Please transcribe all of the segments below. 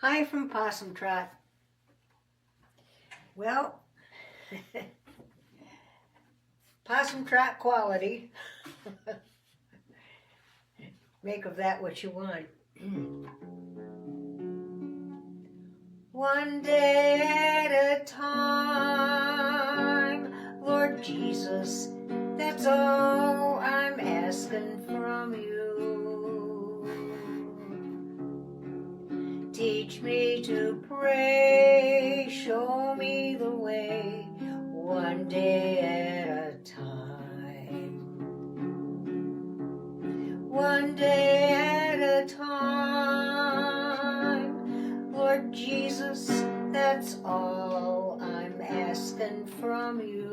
Hi from Possum Trot. Well, Possum Trot quality. Make of that what you want. One day at a time, Lord Jesus, that's all I'm asking from you. Teach me to pray, show me the way, one day at a time. One day at a time, Lord Jesus, that's all I'm asking from you.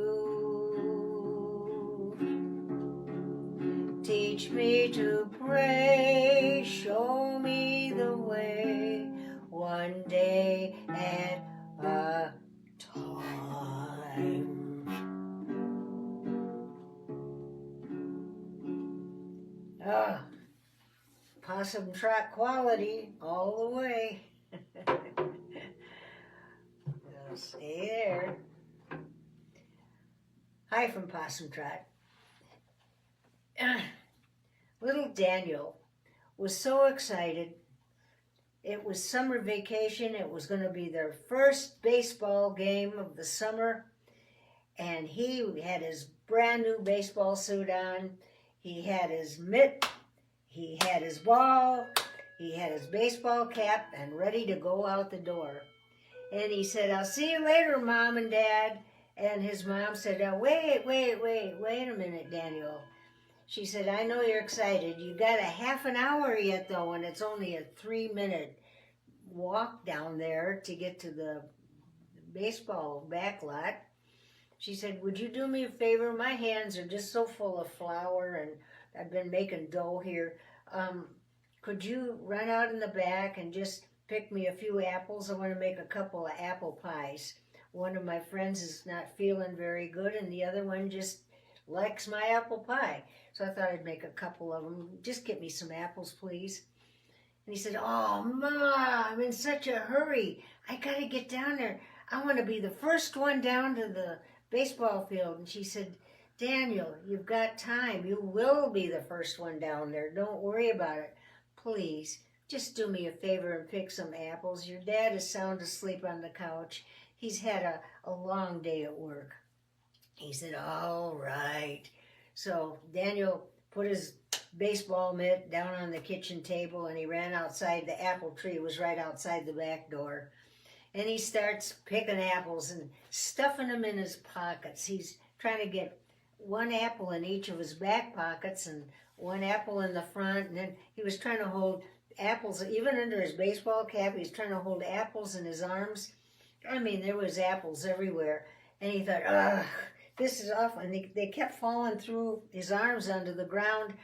Teach me to pray, show me the way, one day at a time. Possum Trot quality all the way. Stay there. Hi from Possum Trot. Little Daniel was so excited. It was summer vacation. It was going to be their first baseball game of the summer. And he had his brand new baseball suit on. He had his mitt. He had his ball. He had his baseball cap and ready to go out the door. And he said, "I'll see you later, Mom and Dad." And his mom said, wait a minute, Daniel." She said, "I know you're excited. You got a half an hour yet, though, and it's only a 3-minute walk down there to get to the baseball back lot." She said, "Would you do me a favor? My hands are just so full of flour, and I've been making dough here. Could you run out in the back and just pick me a few apples? I want to make a couple of apple pies. One of my friends is not feeling very good, and the other one just likes my apple pie. So I thought I'd make a couple of them. Just get me some apples, please." And he said, "Oh, Ma, I'm in such a hurry. I got to get down there. I want to be the first one down to the baseball field." And she said, "Daniel, you've got time. You will be the first one down there. Don't worry about it. Please, just do me a favor and pick some apples. Your dad is sound asleep on the couch. He's had a long day at work." He said, "All right." So Daniel put his baseball mitt down on the kitchen table, and he ran outside. The apple tree was right outside the back door. And he starts picking apples and stuffing them in his pockets. He's trying to get one apple in each of his back pockets and one apple in the front. And then he was trying to hold apples, even under his baseball cap. He was trying to hold apples in his arms. I mean, there was apples everywhere. And he thought, "Ugh, this is awful." And they kept falling through his arms onto the ground.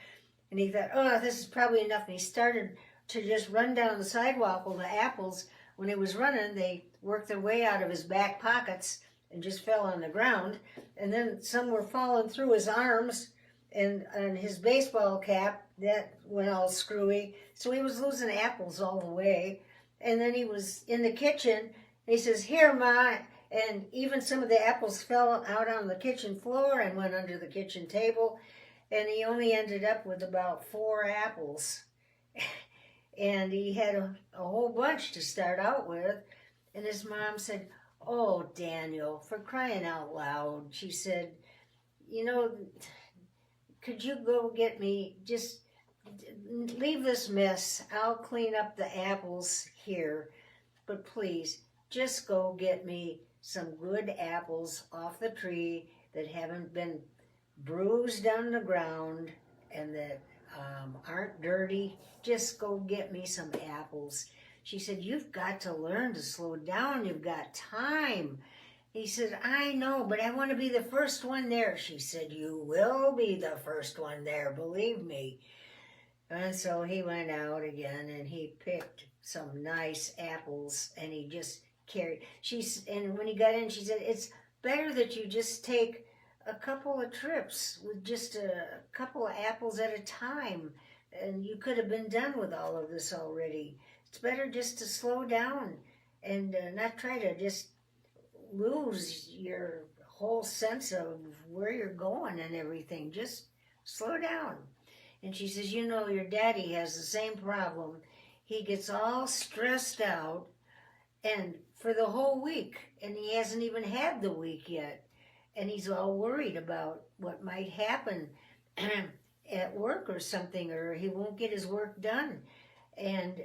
And he thought, "Oh, this is probably enough." And he started to just run down the sidewalk. Well, the apples, when he was running, they worked their way out of his back pockets and just fell on the ground. And then some were falling through his arms, and his baseball cap, that went all screwy. So he was losing apples all the way. And then he was in the kitchen, and he says, "Here, Ma." And even some of the apples fell out on the kitchen floor and went under the kitchen table. And he only ended up with about 4 apples. And he had a whole bunch to start out with. And his mom said, "Oh, Daniel, for crying out loud." She said, "Could you go get me, just leave this mess. I'll clean up the apples here. But please, just go get me some good apples off the tree that haven't been bruised on the ground and that aren't dirty. Just go get me some apples." She said, "You've got to learn to slow down. You've got time." He said, "I know, but I want to be the first one there." She said, "You will be the first one there, believe me." And so he went out again and he picked some nice apples, and he just carried. And when he got in, she said, "It's better that you just take a couple of trips with just a couple of apples at a time, and you could have been done with all of this already. it's better just to slow down and not try to just lose your whole sense of where you're going and everything. Just slow down. And she says, you know, your daddy has the same problem. He gets all stressed out and for the whole week, and he hasn't even had the week yet. And he's all worried about what might happen at work or something, or he won't get his work done. And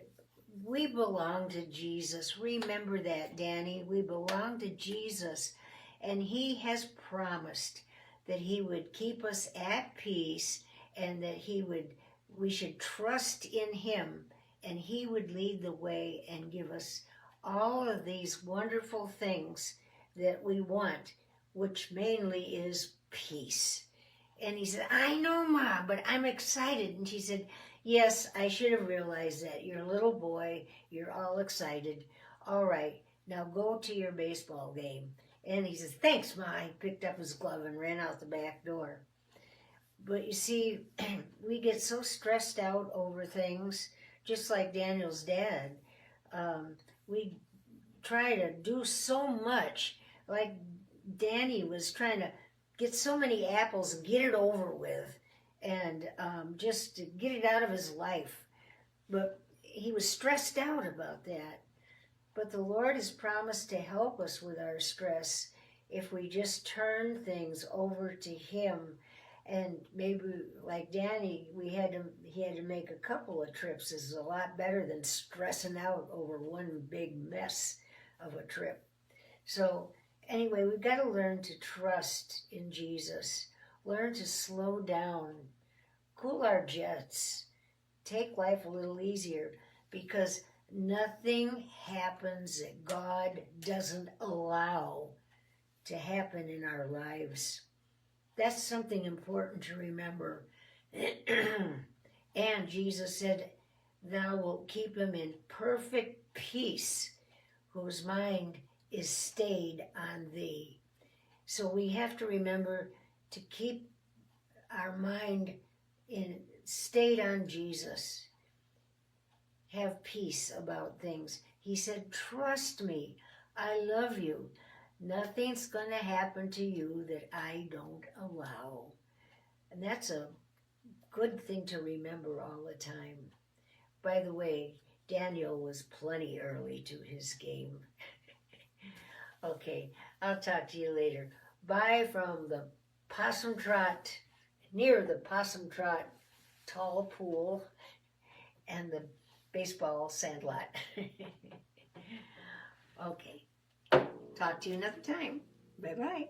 we belong to Jesus. Remember that, Danny. We belong to Jesus. And he has promised that he would keep us at peace and that we should trust in him and he would lead the way and give us all of these wonderful things that we want, which mainly is peace. And he said, I know, Ma, but I'm excited. And she said, yes, I should have realized that. You're a little boy. You're all excited. All right, now go to your baseball game. And he says, thanks, Ma. He picked up his glove and ran out the back door. But you see, we get so stressed out over things, just like Daniel's dad. We try to do so much, like Danny was trying to get so many apples and get it over with, and just to get it out of his life. But he was stressed out about that. But the Lord has promised to help us with our stress if we just turn things over to him. And maybe like Danny, he had to make a couple of trips. This is a lot better than stressing out over one big mess of a trip. So anyway, we've got to learn to trust in Jesus. Learn to slow down, cool our jets, take life a little easier, because nothing happens that God doesn't allow to happen in our lives. That's something important to remember. And Jesus said, thou wilt keep him in perfect peace, whose mind is stayed on thee. So we have to remember to keep our mind stayed on Jesus. Have peace about things. He said, trust me. I love you. Nothing's going to happen to you that I don't allow. And that's a good thing to remember all the time. By the way, Daniel was plenty early to his game. Okay, I'll talk to you later. Bye from the Possum Trot, near the Possum Trot tall pool and the baseball sandlot. Okay, talk to you another time. Bye-bye.